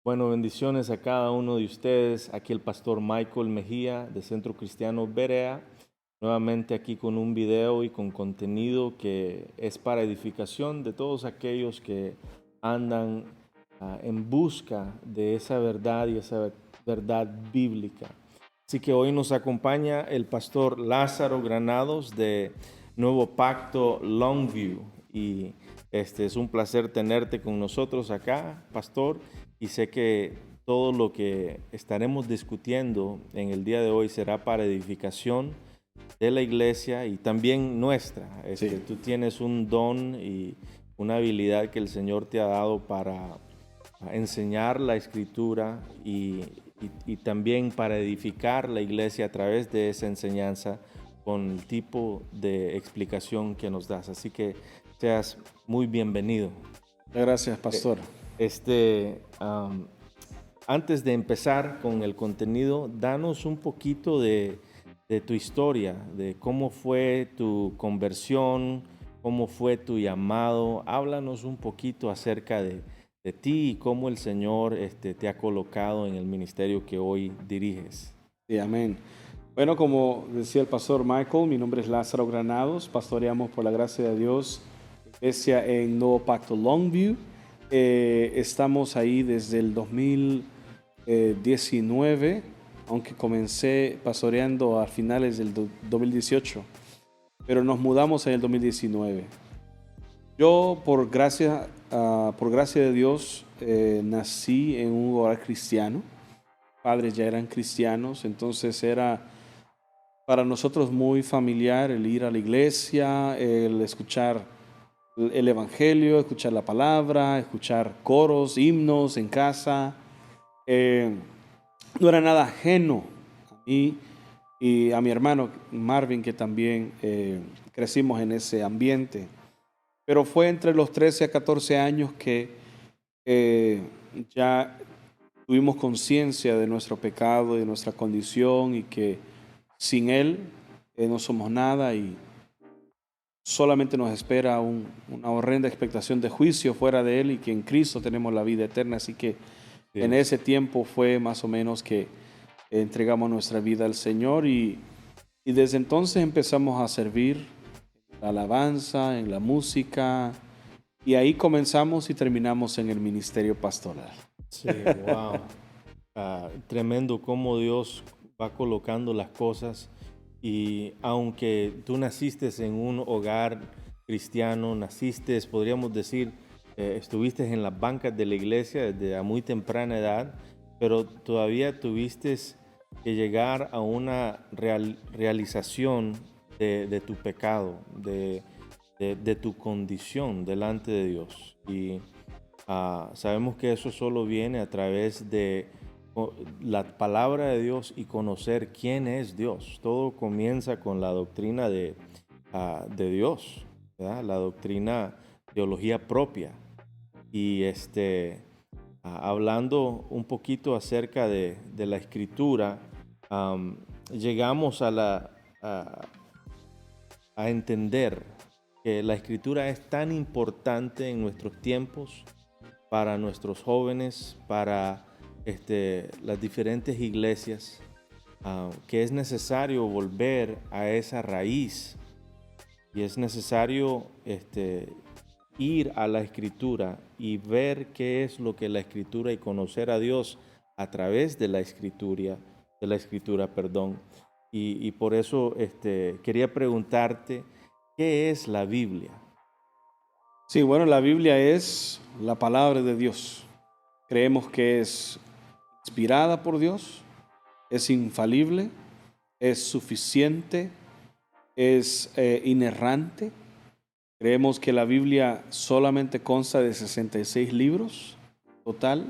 Bueno, bendiciones a cada uno de ustedes. Aquí el pastor Michael Mejía de Centro Cristiano Berea. Nuevamente aquí con un video y con contenido que es para edificación de todos aquellos que andan en busca de esa verdad y esa verdad bíblica. Así que hoy nos acompaña el pastor Lázaro Granados de Nuevo Pacto Longview. Y es un placer tenerte con nosotros acá, pastor. Y sé que todo lo que estaremos discutiendo en el día de hoy será para edificación de la iglesia y también nuestra. Sí, Tú tienes un don y una habilidad que el Señor te ha dado para enseñar la escritura y también para edificar la iglesia a través de esa enseñanza con el tipo de explicación que nos das. Así que seas muy bienvenido. gracias, pastor. Antes de empezar con el contenido, danos un poquito de tu historia, de cómo fue tu conversión, cómo fue tu llamado. Háblanos un poquito acerca de ti y cómo el Señor te ha colocado en el ministerio que hoy diriges. Sí, amén. Bueno, como decía el pastor Michael, mi nombre es Lázaro Granados, pastoreamos por la gracia de Dios, iglesia en Nuevo Pacto Longview. Estamos ahí desde el 2019, aunque comencé pastoreando a finales del 2018, pero nos mudamos en el 2019. Yo, por gracia de Dios, nací en un hogar cristiano. Padres ya eran cristianos, entonces era para nosotros muy familiar el ir a la iglesia, el escuchar el evangelio, escuchar la palabra, escuchar coros, himnos en casa. Eh, no era nada ajeno a mí y a mi hermano Marvin, que también crecimos en ese ambiente. Pero fue entre los 13 a 14 años que eh, ya tuvimos conciencia de nuestro pecado, de nuestra condición y que sin Él no somos nada y solamente nos espera una horrenda expectación de juicio fuera de Él y que en Cristo tenemos la vida eterna. Así que en ese tiempo fue más o menos que entregamos nuestra vida al Señor y desde entonces empezamos a servir en la alabanza, en la música y ahí comenzamos y terminamos en el ministerio pastoral. Sí, wow. Tremendo cómo Dios va colocando las cosas y aunque tú naciste en un hogar cristiano, naciste, podríamos decir, estuviste en las bancas de la iglesia desde a muy temprana edad, pero todavía tuviste que llegar a una realización de tu pecado, de tu condición delante de Dios. Y sabemos que eso solo viene a través de la palabra de Dios y conocer quién es Dios. Todo comienza con la doctrina de Dios, ¿verdad? La doctrina, teología propia. Y hablando un poquito acerca de la escritura, llegamos a entender que la escritura es tan importante en nuestros tiempos para nuestros jóvenes, para las diferentes iglesias, que es necesario volver a esa raíz y es necesario ir a la escritura y ver qué es lo que la escritura y conocer a Dios a través de la escritura, perdón. Y por eso quería preguntarte, ¿qué es la Biblia? Sí, bueno, la Biblia es la palabra de Dios. Creemos que es inspirada por Dios, es infalible, es suficiente, es inerrante. Creemos que la Biblia solamente consta de 66 libros total.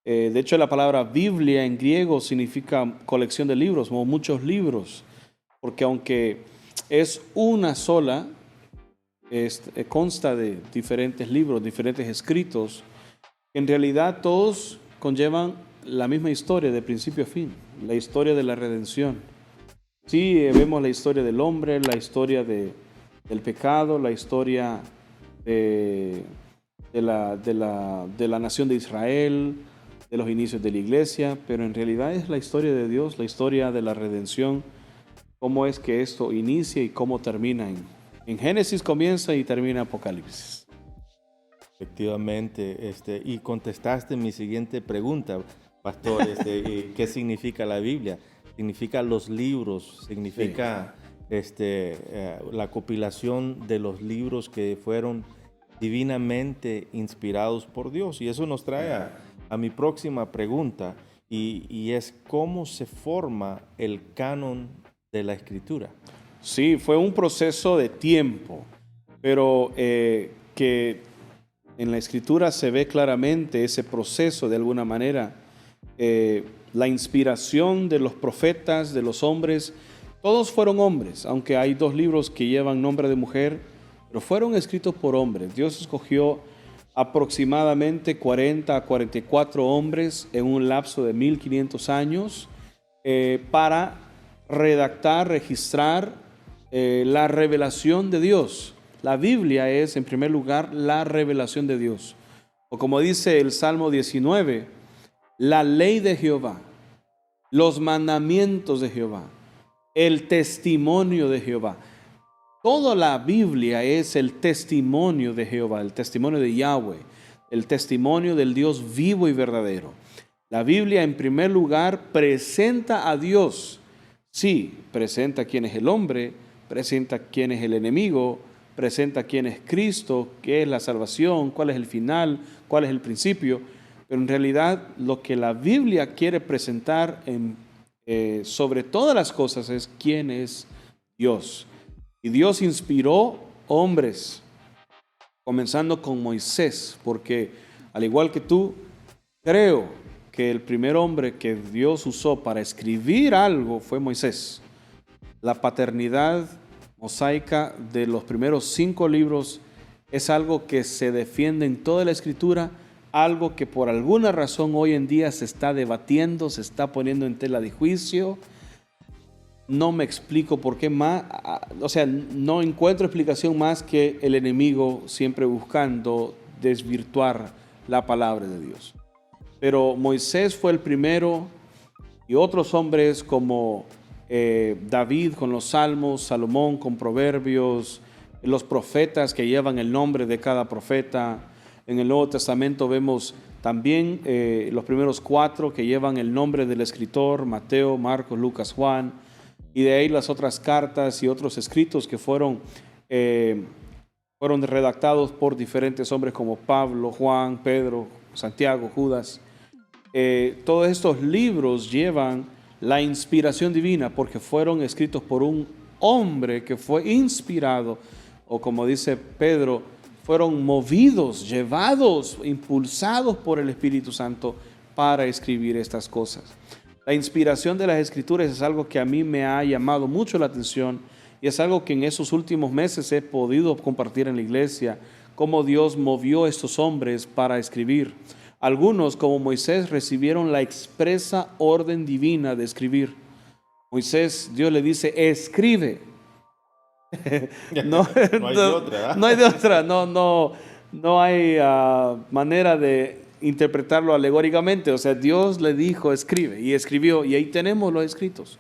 De hecho, la palabra Biblia en griego significa colección de libros, o muchos libros, porque aunque es una sola, consta de diferentes libros, diferentes escritos. En realidad todos conllevan la misma historia de principio a fin, la historia de la redención. Sí, vemos la historia del hombre, la historia del pecado, la historia de la nación de Israel, de los inicios de la iglesia, pero en realidad es la historia de Dios, la historia de la redención, cómo es que esto inicia y cómo termina. En Génesis comienza y termina Apocalipsis. Efectivamente, y contestaste mi siguiente pregunta, pastor, ¿qué significa la Biblia? Significa los libros, significa la compilación de los libros que fueron divinamente inspirados por Dios. Y eso nos trae a mi próxima pregunta, y es ¿cómo se forma el canon de la Escritura? Sí, fue un proceso de tiempo, pero que en la Escritura se ve claramente ese proceso de alguna manera. La inspiración de los profetas, de los hombres, todos fueron hombres, aunque hay 2 libros que llevan nombre de mujer, pero fueron escritos por hombres. Dios escogió aproximadamente 40 a 44 hombres en un lapso de 1500 años para redactar, registrar la revelación de Dios. La Biblia es, en primer lugar, la revelación de Dios. O como dice el Salmo 19, la ley de Jehová, los mandamientos de Jehová, el testimonio de Jehová. Toda la Biblia es el testimonio de Jehová, el testimonio de Yahweh, el testimonio del Dios vivo y verdadero. La Biblia, en primer lugar, presenta a Dios. Sí, presenta quién es el hombre, presenta quién es el enemigo, presenta quién es Cristo, qué es la salvación, cuál es el final, cuál es el principio. Pero en realidad lo que la Biblia quiere presentar sobre todas las cosas es quién es Dios. Y Dios inspiró hombres, comenzando con Moisés, porque al igual que tú, creo que el primer hombre que Dios usó para escribir algo fue Moisés. La paternidad mosaica de los primeros 5 libros es algo que se defiende en toda la Escritura, algo que por alguna razón hoy en día se está debatiendo, se está poniendo en tela de juicio. No me explico por qué más, no encuentro explicación más que el enemigo siempre buscando desvirtuar la palabra de Dios. Pero Moisés fue el primero, y otros hombres como David con los Salmos, Salomón con Proverbios, los profetas que llevan el nombre de cada profeta. En el Nuevo Testamento vemos también los primeros 4 que llevan el nombre del escritor: Mateo, Marcos, Lucas, Juan. Y de ahí las otras cartas y otros escritos que fueron redactados por diferentes hombres como Pablo, Juan, Pedro, Santiago, Judas. Todos estos libros llevan la inspiración divina porque fueron escritos por un hombre que fue inspirado, o como dice Pedro, fueron movidos, llevados, impulsados por el Espíritu Santo para escribir estas cosas. La inspiración de las Escrituras es algo que a mí me ha llamado mucho la atención, y es algo que en esos últimos meses he podido compartir en la iglesia, cómo Dios movió a estos hombres para escribir. Algunos, como Moisés, recibieron la expresa orden divina de escribir. Moisés, Dios le dice, escribe. No hay de otra. No hay de otra, no hay manera de interpretarlo alegóricamente. O sea, Dios le dijo, escribe, y escribió, y ahí tenemos los escritos.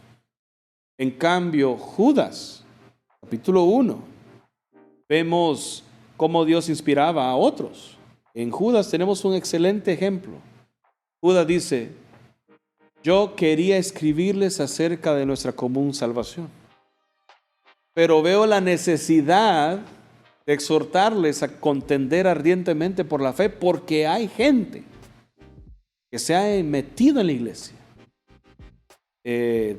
En cambio, Judas, capítulo 1, vemos cómo Dios inspiraba a otros. En Judas tenemos un excelente ejemplo. Judas dice, yo quería escribirles acerca de nuestra común salvación, pero veo la necesidad de exhortarles a contender ardientemente por la fe, porque hay gente que se ha metido en la iglesia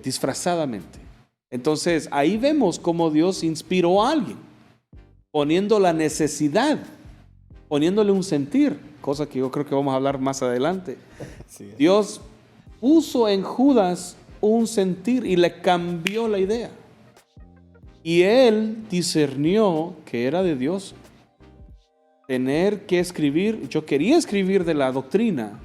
disfrazadamente. Entonces ahí vemos cómo Dios inspiró a alguien, poniendo la necesidad, poniéndole un sentir, cosa que yo creo que vamos a hablar más adelante. Sí. Dios puso en Judas un sentir y le cambió la idea. Y él discernió que era de Dios tener que escribir. Yo quería escribir de la doctrina,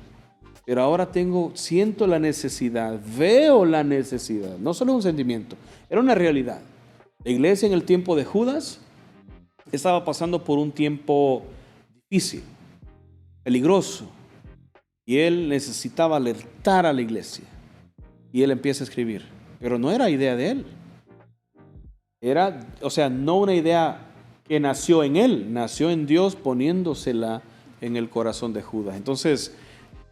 pero ahora siento la necesidad, veo la necesidad. No solo un sentimiento, era una realidad. La iglesia en el tiempo de Judas estaba pasando por un tiempo difícil, peligroso. Y él necesitaba alertar a la iglesia. Y él empieza a escribir. Pero no era idea de él. Era, o sea, no una idea que nació en él, nació en Dios poniéndosela en el corazón de Judas. Entonces,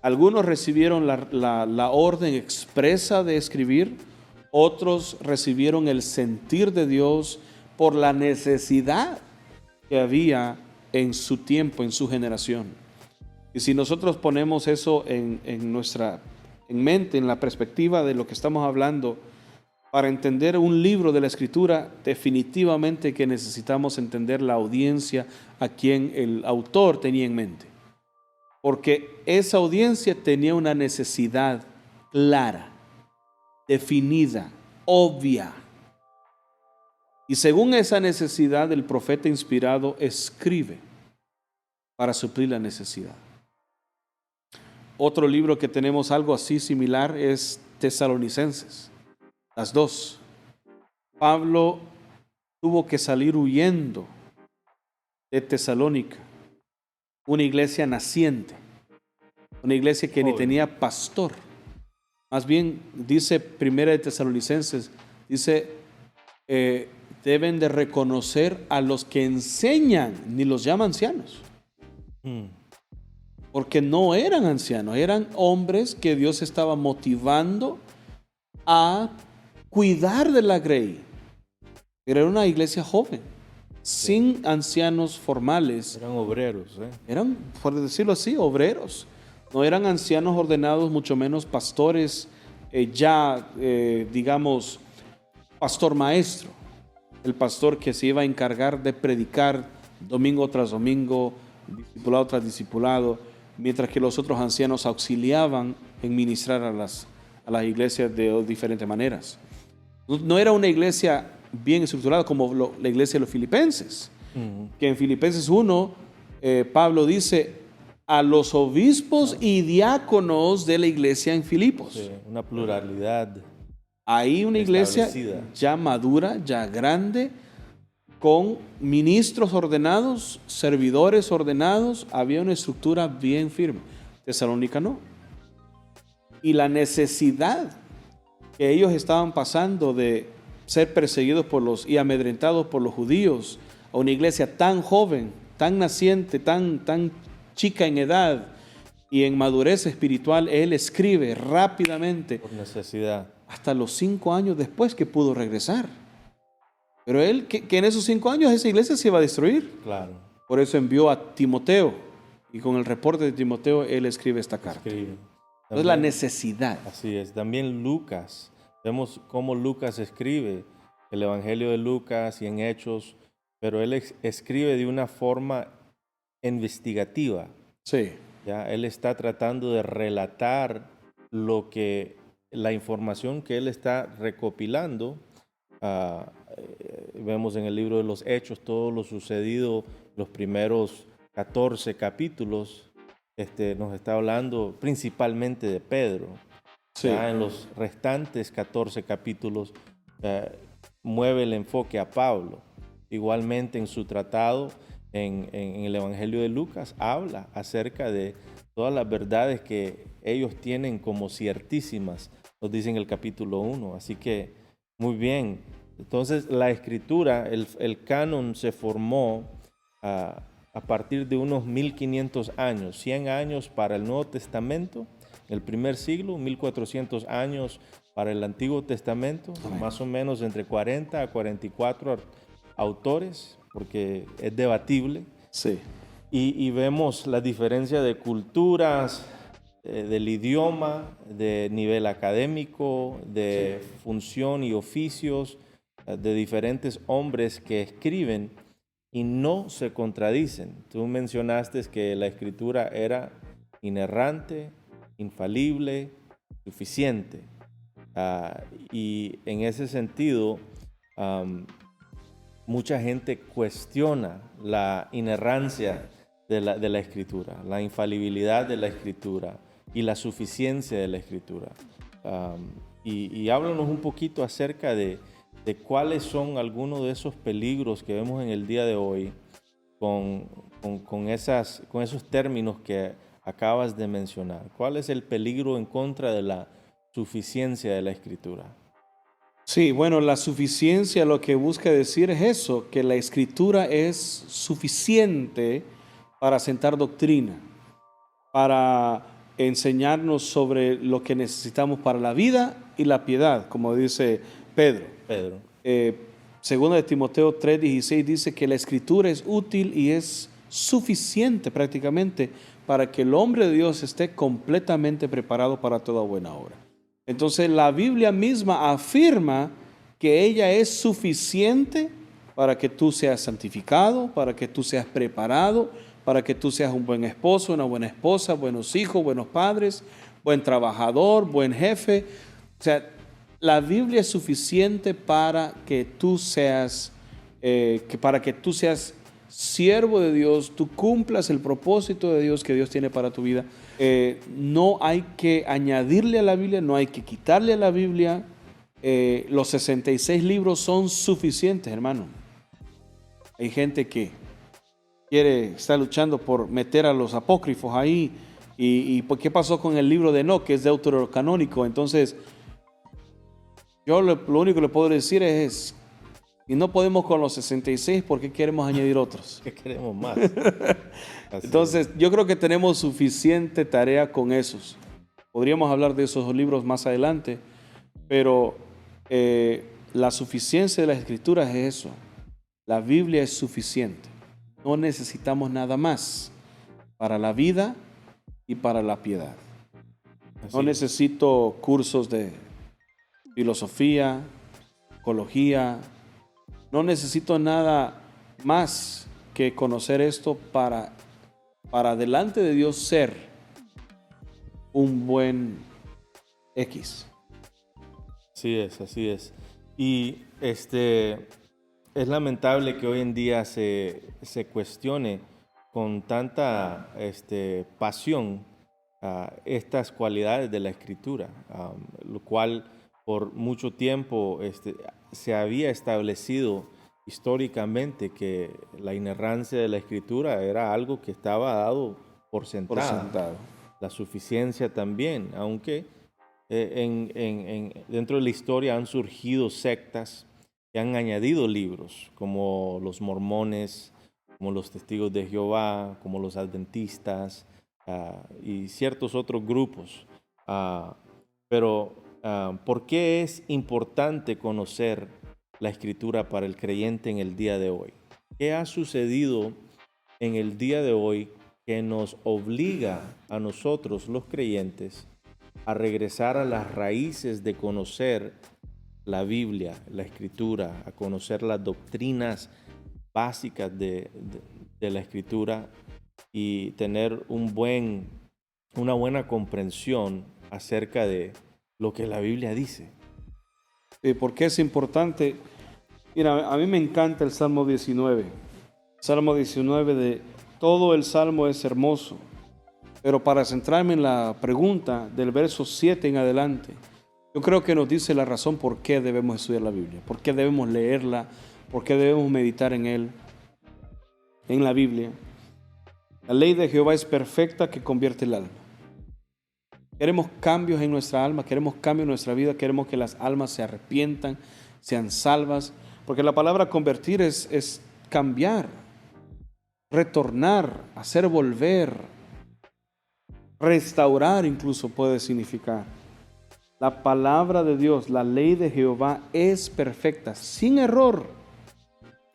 algunos recibieron la orden expresa de escribir, otros recibieron el sentir de Dios por la necesidad que había en su tiempo, en su generación. Y si nosotros ponemos eso en mente, en la perspectiva de lo que estamos hablando, para entender un libro de la Escritura, definitivamente que necesitamos entender la audiencia a quien el autor tenía en mente. Porque esa audiencia tenía una necesidad clara, definida, obvia. Y según esa necesidad, el profeta inspirado escribe para suplir la necesidad. Otro libro que tenemos algo así similar es Tesalonicenses. Las dos. Pablo tuvo que salir huyendo de Tesalónica, una iglesia naciente, una iglesia que ni tenía pastor. Más bien, dice Primera de Tesalonicenses, dice, deben de reconocer a los que enseñan, ni los llama ancianos. Porque no eran ancianos, eran hombres que Dios estaba motivando a cuidar de la grey. Pero era una iglesia joven, sin ancianos formales. Eran obreros. Eran, por decirlo así, obreros. No eran ancianos ordenados, mucho menos pastores, digamos, pastor maestro. El pastor que se iba a encargar de predicar domingo tras domingo, discipulado tras discipulado, mientras que los otros ancianos auxiliaban en ministrar a las iglesias de diferentes maneras. No era una iglesia bien estructurada como la iglesia de los filipenses, que en Filipenses 1, Pablo dice a los obispos y diáconos de la iglesia en Filipos. Sí, una pluralidad. Ahí una iglesia ya madura, ya grande, con ministros ordenados, servidores ordenados, había una estructura bien firme. Tesalónica no. Y la necesidad que ellos estaban pasando de ser perseguidos y amedrentados por los judíos, a una iglesia tan joven, tan naciente, tan chica en edad y en madurez espiritual, él escribe rápidamente. Por necesidad. Hasta los 5 años después que pudo regresar. Pero él, que en esos 5 años esa iglesia se iba a destruir. Claro. Por eso envió a Timoteo. Y con el reporte de Timoteo, él escribe esta carta. Entonces la necesidad. Así es. También Lucas. Vemos cómo Lucas escribe el Evangelio de Lucas y en Hechos. Pero él escribe de una forma investigativa. Sí. ¿Ya? Él está tratando de relatar la información que él está recopilando. Vemos en el libro de los Hechos todo lo sucedido, los primeros 14 capítulos, nos está hablando principalmente de Pedro. Sí. Ya en los restantes 14 capítulos mueve el enfoque a Pablo. Igualmente en su tratado, en el Evangelio de Lucas, habla acerca de todas las verdades que ellos tienen como ciertísimas, nos dice en el capítulo 1. Así que, muy bien. Entonces, la escritura, el canon se formó a partir de unos 1500 años, 100 años para el Nuevo Testamento, el primer siglo, 1400 años para el Antiguo Testamento, más o menos entre 40 a 44 autores, porque es debatible. Sí. Y vemos la diferencia de culturas, del idioma, de nivel académico, de función y oficios, de diferentes hombres que escriben y no se contradicen. Tú mencionaste que la escritura era inerrante, infalible, suficiente. Y en ese sentido, mucha gente cuestiona la inerrancia de la escritura, la infalibilidad de la escritura y la suficiencia de la escritura. Y háblanos un poquito acerca de cuáles son algunos de esos peligros que vemos en el día de hoy con esos términos que acabas de mencionar? ¿Cuál es el peligro en contra de la suficiencia de la Escritura? Sí, bueno, la suficiencia lo que busca decir es eso, que la Escritura es suficiente para sentar doctrina, para enseñarnos sobre lo que necesitamos para la vida y la piedad, como dice Pedro. Segundo de Timoteo 3:16 dice que la Escritura es útil y es suficiente prácticamente para que el hombre de Dios esté completamente preparado para toda buena obra. Entonces la Biblia misma afirma que ella es suficiente para que tú seas santificado, para que tú seas preparado, para que tú seas un buen esposo, una buena esposa, buenos hijos, buenos padres, buen trabajador, buen jefe. O sea, la Biblia es suficiente para que tú seas, siervo de Dios, tú cumplas el propósito de Dios que Dios tiene para tu vida. No hay que añadirle a la Biblia, no hay que quitarle a la Biblia. Los 66 libros son suficientes, hermano. Hay gente que está luchando por meter a los apócrifos ahí. ¿Y qué pasó con el libro de Enoc, que es deuterocanónico? Entonces, yo lo único que le puedo decir es, y no podemos con los 66, ¿por qué queremos añadir otros? ¿Qué queremos más? Entonces, yo creo que tenemos suficiente tarea con esos. Podríamos hablar de esos libros más adelante, pero la suficiencia de las Escrituras es eso. La Biblia es suficiente. No necesitamos nada más para la vida y para la piedad. No necesito cursos de filosofía, psicología. No necesito nada más que conocer esto para delante de Dios ser un buen X. Así es. Y es lamentable que hoy en día se cuestione con tanta pasión estas cualidades de la Escritura, lo cual por mucho tiempo se había establecido históricamente que la inerrancia de la Escritura era algo que estaba dado por sentado. La suficiencia también, aunque dentro de la historia han surgido sectas que han añadido libros, como los mormones, como los testigos de Jehová, como los adventistas y ciertos otros grupos. Pero ¿por qué es importante conocer la Escritura para el creyente en el día de hoy? ¿Qué ha sucedido en el día de hoy que nos obliga a nosotros, los creyentes, a regresar a las raíces de conocer la Biblia, la Escritura, a conocer las doctrinas básicas de la Escritura y tener una buena comprensión acerca de lo que la Biblia dice? ¿Por qué es importante? Mira, a mí me encanta el Salmo 19. Salmo 19, todo el Salmo es hermoso. Pero para centrarme en la pregunta del verso 7 en adelante, yo creo que nos dice la razón por qué debemos estudiar la Biblia, por qué debemos leerla, por qué debemos meditar en la Biblia. La ley de Jehová es perfecta que convierte el alma. Queremos cambios en nuestra alma, queremos cambios en nuestra vida, queremos que las almas se arrepientan, sean salvas, porque la palabra convertir es cambiar, retornar, hacer volver, restaurar incluso puede significar. La palabra de Dios, la ley de Jehová es perfecta, sin error.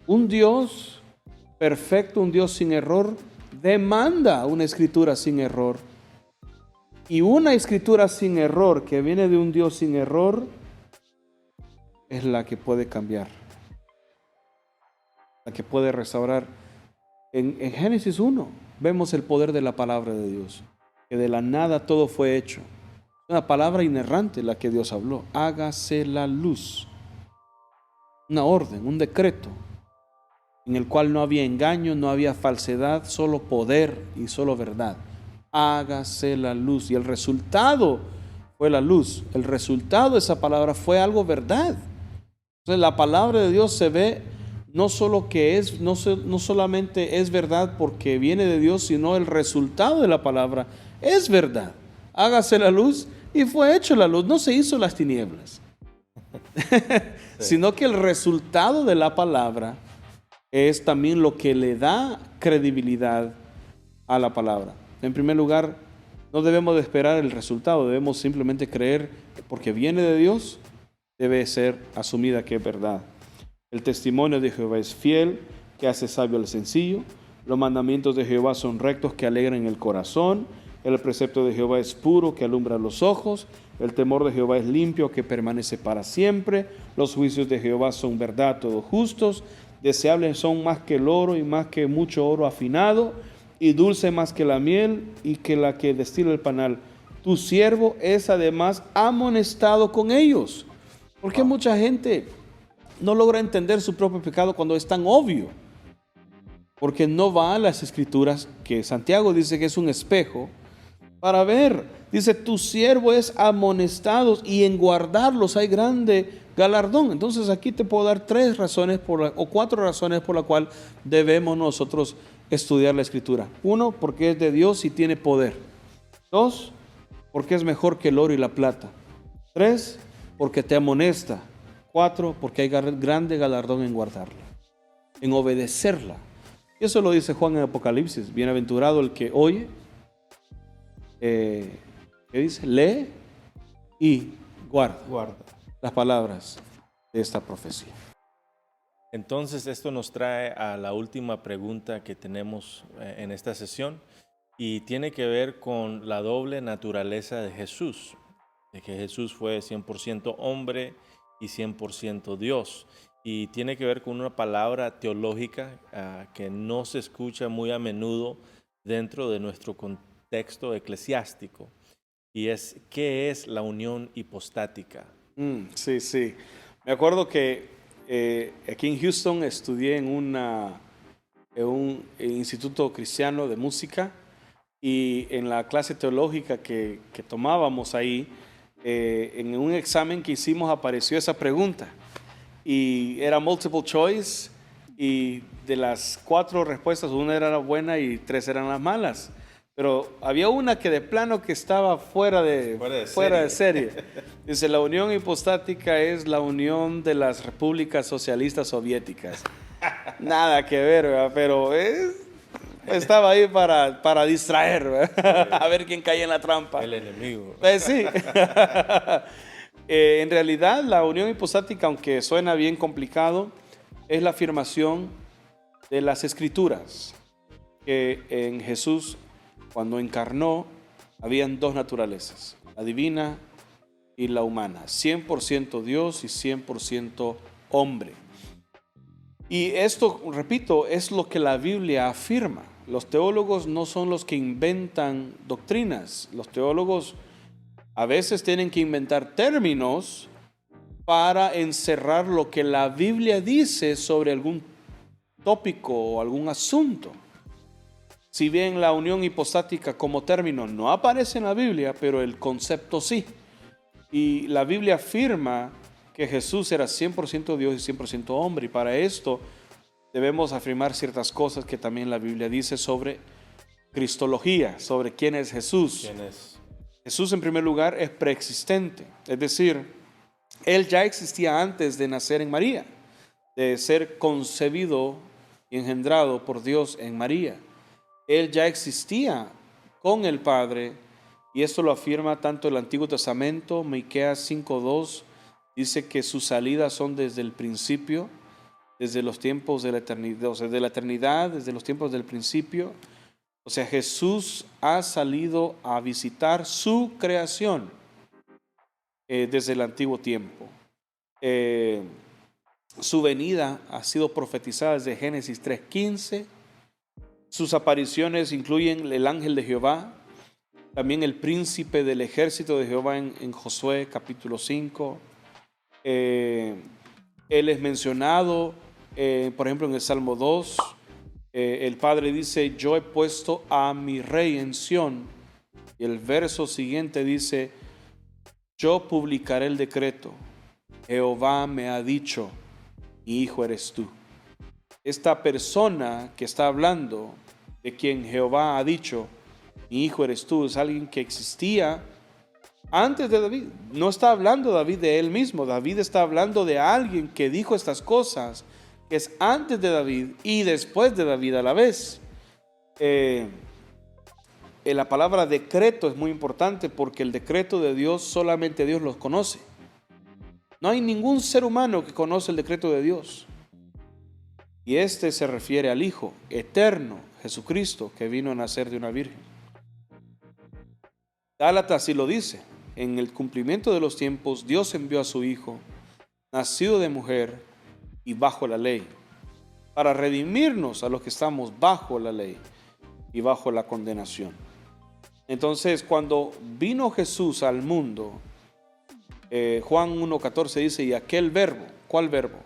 Un Dios perfecto, un Dios sin error, demanda una escritura sin error. Y una escritura sin error que viene de un Dios sin error es la que puede cambiar, la que puede restaurar. En Génesis 1 vemos el poder de la palabra de Dios, que de la nada todo fue hecho. Una palabra inerrante la que Dios habló. Hágase la luz. Una orden, un decreto, en el cual no había engaño, no había falsedad, solo poder y solo verdad. Hágase la luz. Y el resultado fue la luz. El resultado de esa palabra fue algo verdad. Entonces la palabra de Dios se ve no solamente es verdad porque viene de Dios, sino el resultado de la palabra es verdad. Hágase la luz y fue hecho la luz, no se hizo las tinieblas. Sino que el resultado de la palabra es también lo que le da credibilidad a la palabra. En primer lugar, no debemos de esperar el resultado, debemos simplemente creer que porque viene de Dios, debe ser asumida que es verdad. El testimonio de Jehová es fiel, que hace sabio al sencillo. Los mandamientos de Jehová son rectos, que alegran el corazón. El precepto de Jehová es puro, que alumbra los ojos. El temor de Jehová es limpio, que permanece para siempre. Los juicios de Jehová son verdad, todos justos. Deseables son más que el oro y más que mucho oro afinado, y dulce más que la miel y que la que destila el panal. Tu siervo es además amonestado con ellos. Porque mucha gente no logra entender su propio pecado cuando es tan obvio. Porque no va a las escrituras, que Santiago dice que es un espejo, para ver. Dice, tu siervo es amonestado y en guardarlos hay grande galardón. Entonces aquí te puedo dar 4 razones por la cual debemos nosotros estudiar la escritura. 1, porque es de Dios y tiene poder. 2, porque es mejor que el oro y la plata. 3, porque te amonesta. 4, porque hay grande galardón en guardarla, en obedecerla. Y eso lo dice Juan en Apocalipsis. Bienaventurado el que oye, ¿qué dice? Lee y guarda las palabras de esta profecía. Entonces esto nos trae a la última pregunta que tenemos en esta sesión, y tiene que ver con la doble naturaleza de Jesús, de que Jesús fue 100% hombre y 100% Dios. Y tiene que ver con una palabra teológica que no se escucha muy a menudo dentro de nuestro contexto eclesiástico. Y es, ¿qué es la unión hipostática? Sí. Me acuerdo que aquí en Houston estudié en un instituto cristiano de música, y en la clase teológica que tomábamos ahí, en un examen que hicimos apareció esa pregunta. Y era multiple choice, y de las 4 respuestas, una era la buena y 3 eran las malas. Pero había una que de plano que estaba fuera de serie. Dice, la unión hipostática es la unión de las repúblicas socialistas soviéticas. Nada que ver, ¿verdad? Pero estaba ahí para distraer, ¿verdad? A ver quién cae en la trampa. El enemigo. Sí. En realidad, la unión hipostática, aunque suena bien complicado, es la afirmación de las Escrituras, que en Jesús, cuando encarnó, habían 2 naturalezas, la divina y la humana, 100% Dios y 100% hombre. Y esto, repito, es lo que la Biblia afirma. Los teólogos no son los que inventan doctrinas. Los teólogos a veces tienen que inventar términos para encerrar lo que la Biblia dice sobre algún tópico o algún asunto. Si bien la unión hipostática como término no aparece en la Biblia, pero el concepto sí. Y la Biblia afirma que Jesús era 100% Dios y 100% hombre. Y para esto debemos afirmar ciertas cosas que también la Biblia dice sobre cristología, sobre quién es Jesús. ¿Quién es? Jesús, en primer lugar, es preexistente. Es decir, Él ya existía antes de nacer en María, de ser concebido y engendrado por Dios en María. Él ya existía con el Padre, y esto lo afirma tanto el Antiguo Testamento. Miqueas 5:2 dice que sus salidas son desde el principio, desde los tiempos de la eternidad, o sea, de la eternidad, desde los tiempos del principio. O sea, Jesús ha salido a visitar su creación desde el antiguo tiempo. Su venida ha sido profetizada desde Génesis 3:15. Sus apariciones incluyen el ángel de Jehová, también el príncipe del ejército de Jehová en Josué capítulo 5. Él es mencionado, por ejemplo, en el Salmo 2. El Padre dice, yo he puesto a mi rey en Sión. Y el verso siguiente dice, yo publicaré el decreto. Jehová me ha dicho, mi hijo eres tú. esta persona que está hablando, de quien Jehová ha dicho, mi hijo eres tú, es alguien que existía antes de David. No está hablando David de él mismo. David está hablando de alguien que dijo estas cosas, que es antes de David y después de David a la vez. La palabra decreto es muy importante porque el decreto de Dios solamente Dios los conoce. No hay ningún ser humano que conoce el decreto de Dios. Y este se refiere al Hijo eterno, Jesucristo, que vino a nacer de una virgen. Gálatas sí lo dice. En el cumplimiento de los tiempos, Dios envió a su Hijo, nacido de mujer y bajo la ley, para redimirnos a los que estamos bajo la ley y bajo la condenación. Entonces, cuando vino Jesús al mundo, Juan 1:14 dice, y aquel verbo, ¿cuál verbo?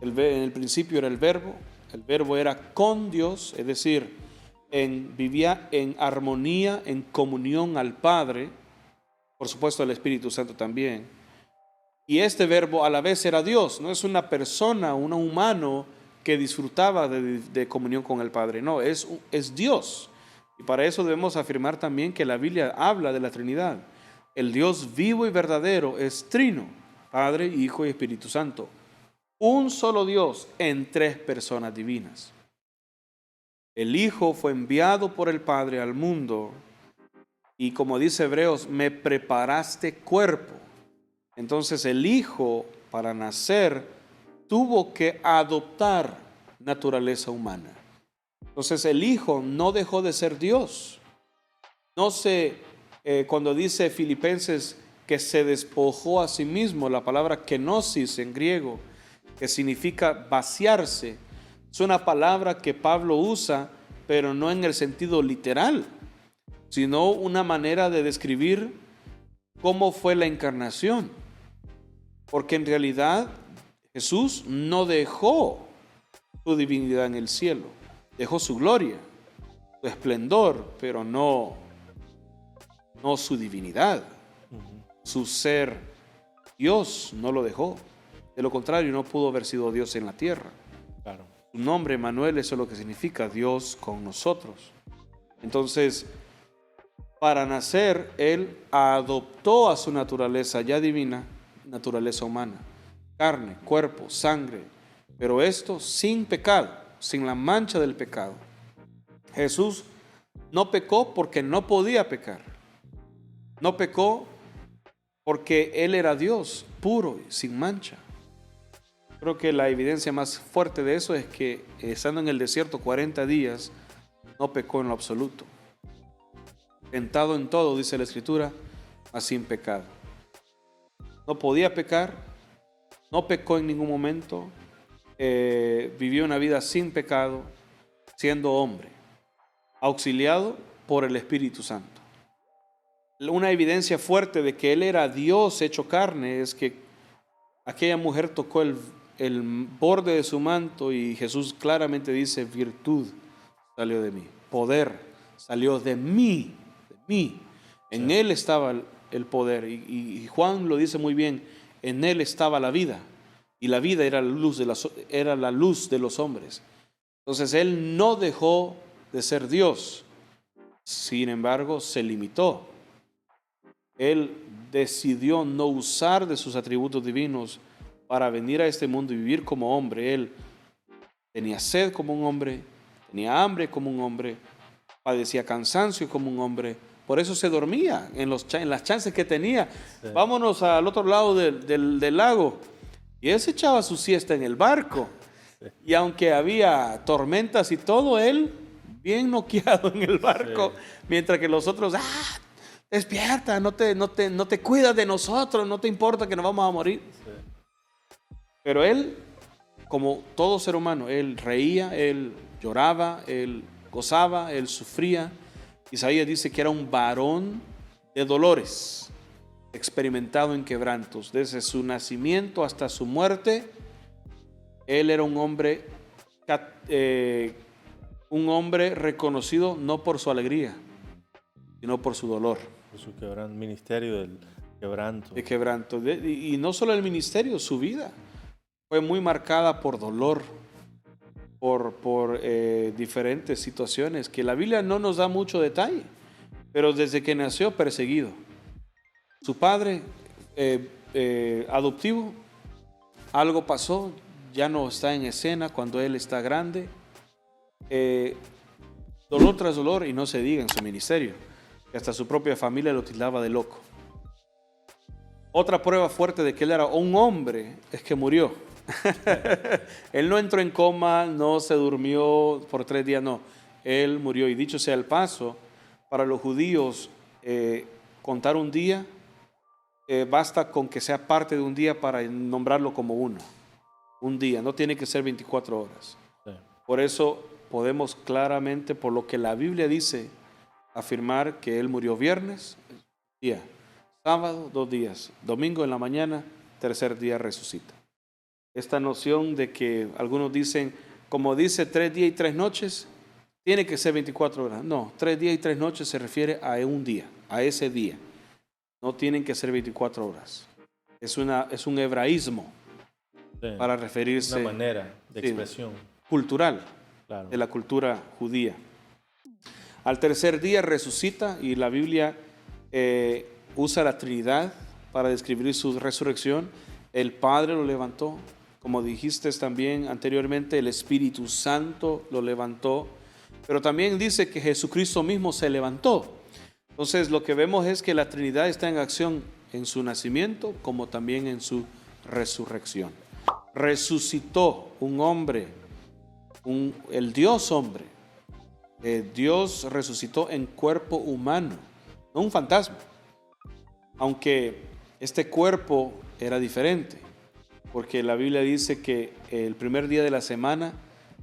En el principio era el verbo era con Dios, es decir, vivía en armonía, en comunión al Padre, por supuesto el Espíritu Santo también. Y este verbo a la vez era Dios, no es una persona, un humano que disfrutaba de comunión con el Padre, no, es Dios. Y para eso debemos afirmar también que la Biblia habla de la Trinidad. El Dios vivo y verdadero es trino, Padre, Hijo y Espíritu Santo. Un solo Dios en tres personas divinas. El Hijo fue enviado por el Padre al mundo y como dice Hebreos, me preparaste cuerpo. Entonces el Hijo para nacer tuvo que adoptar naturaleza humana. Entonces el Hijo no dejó de ser Dios. No sé, cuando dice Filipenses que se despojó a sí mismo, la palabra kenosis en griego, que significa vaciarse, es una palabra que Pablo usa, pero no en el sentido literal, sino una manera de describir cómo fue la encarnación. Porque en realidad Jesús no dejó su divinidad en el cielo, dejó su gloria, su esplendor, pero no su divinidad, su ser Dios no lo dejó. De lo contrario, no pudo haber sido Dios en la tierra. Claro. Su nombre, Emmanuel, eso es lo que significa Dios con nosotros. Entonces, para nacer, Él adoptó a su naturaleza ya divina, naturaleza humana, carne, cuerpo, sangre, pero esto sin pecado, sin la mancha del pecado. Jesús no pecó porque no podía pecar. No pecó porque Él era Dios, puro y sin mancha. Creo que la evidencia más fuerte de eso es que estando en el desierto 40 días, no pecó en lo absoluto. Tentado en todo, dice la Escritura, mas sin pecado. No podía pecar, no pecó en ningún momento, vivió una vida sin pecado, siendo hombre, auxiliado por el Espíritu Santo. Una evidencia fuerte de que Él era Dios hecho carne es que aquella mujer tocó el borde de su manto y Jesús claramente dice, virtud salió de mí, poder salió de mí, En Sí. Él estaba el poder y Juan lo dice muy bien, en Él estaba la vida y la vida era la luz de los hombres. Entonces Él no dejó de ser Dios, sin embargo se limitó. Él decidió no usar de sus atributos divinos para venir a este mundo y vivir como hombre. Él tenía sed como un hombre, tenía hambre como un hombre, padecía cansancio como un hombre. Por eso se dormía en las chances que tenía. Sí. Vámonos al otro lado del lago. Y él se echaba su siesta en el barco. Sí. Y aunque había tormentas y todo, él bien noqueado en el barco. Sí. Mientras que los otros, despierta, no te cuidas de nosotros, no te importa que nos vamos a morir. Sí. Pero él, como todo ser humano, él reía, él lloraba, él gozaba, él sufría. Isaías dice que era un varón de dolores, experimentado en quebrantos. Desde su nacimiento hasta su muerte, él era un hombre reconocido no por su alegría, sino por su dolor. Por su ministerio del quebranto. De quebranto. Y no solo el ministerio, su vida fue muy marcada por dolor. por diferentes situaciones que la Biblia no nos da mucho detalle, pero desde que nació perseguido. Su padre adoptivo, algo pasó, ya no está en escena cuando él está grande. Dolor tras dolor, y no se diga en su ministerio, que hasta su propia familia lo tildaba de loco. Otra prueba fuerte de que él era un hombre es que murió. Él no entró en coma, no se durmió por 3 días, no. Él murió. Y dicho sea el paso, para los judíos contar un día, basta con que sea parte de un día para nombrarlo como uno. Un día, no tiene que ser 24 horas. Sí. Por eso podemos claramente, por lo que la Biblia dice, afirmar que él murió viernes, día, sábado, 2 días, domingo en la mañana, tercer día resucita. Esta noción de que algunos dicen, como dice 3 días y 3 noches, tiene que ser 24 horas. No, 3 días y 3 noches se refiere a un día, a ese día. No tienen que ser 24 horas. Es un hebraísmo, sí, para referirse. Una manera de expresión. Cultural, claro, de la cultura judía. Al tercer día resucita, y la Biblia usa la Trinidad para describir su resurrección. El Padre lo levantó, como dijiste también anteriormente, el Espíritu Santo lo levantó, pero también dice que Jesucristo mismo se levantó. Entonces lo que vemos es que la Trinidad está en acción en su nacimiento como también en su resurrección. Resucitó un hombre, el Dios hombre. Dios resucitó en cuerpo humano, no un fantasma. Aunque este cuerpo era diferente, porque la Biblia dice que el primer día de la semana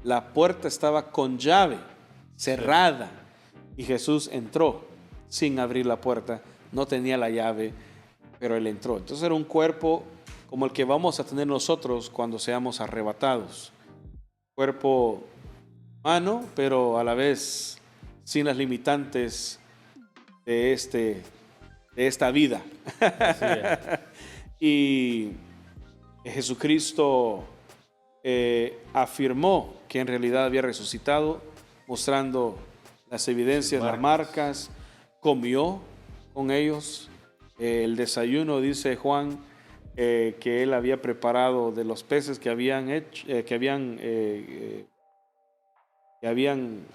la puerta estaba con llave, cerrada, y Jesús entró sin abrir la puerta, no tenía la llave, pero él entró. Entonces era un cuerpo como el que vamos a tener nosotros cuando seamos arrebatados. Cuerpo humano, pero a la vez sin las limitantes de esta vida. Y Jesucristo afirmó que en realidad había resucitado, mostrando las evidencias, las marcas. Comió con ellos el desayuno, dice Juan, que él había preparado de los peces que habían hecho, que habían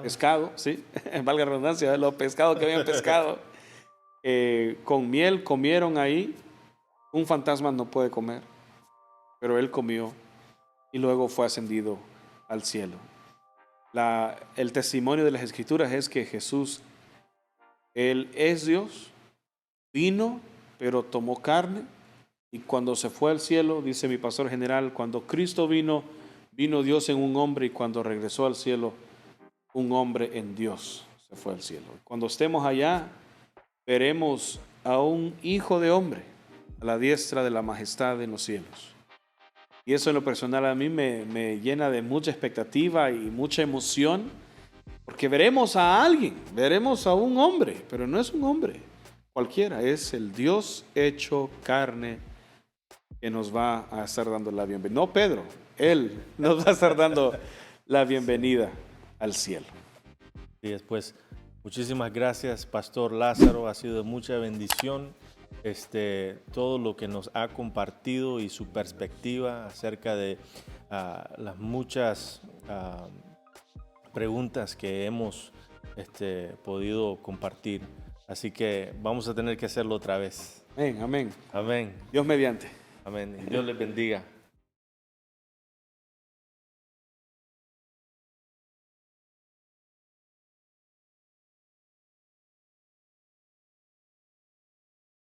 pescado, ¿sí? Valga la redundancia, los pescados que habían pescado. Con miel comieron ahí. Un fantasma no puede comer, pero él comió y luego fue ascendido al cielo. El testimonio de las Escrituras es que Jesús, Él es Dios, vino, pero tomó carne, y cuando se fue al cielo, dice mi pastor general, cuando Cristo vino Dios en un hombre, y cuando regresó al cielo, un hombre en Dios se fue al cielo. Cuando estemos allá, veremos a un hijo de hombre a la diestra de la majestad en los cielos. Y eso en lo personal a mí me llena de mucha expectativa y mucha emoción, porque veremos a alguien, veremos a un hombre, pero no es un hombre cualquiera, es el Dios hecho carne que nos va a estar dando la bienvenida. No Pedro, Él nos va a estar dando la bienvenida al cielo. Y después, muchísimas gracias, Pastor Lázaro, ha sido de mucha bendición todo lo que nos ha compartido y su perspectiva acerca de las muchas preguntas que hemos podido compartir. Así que vamos a tener que hacerlo otra vez. Amén, amén. Amén. Dios mediante. Amén. Y Dios les bendiga.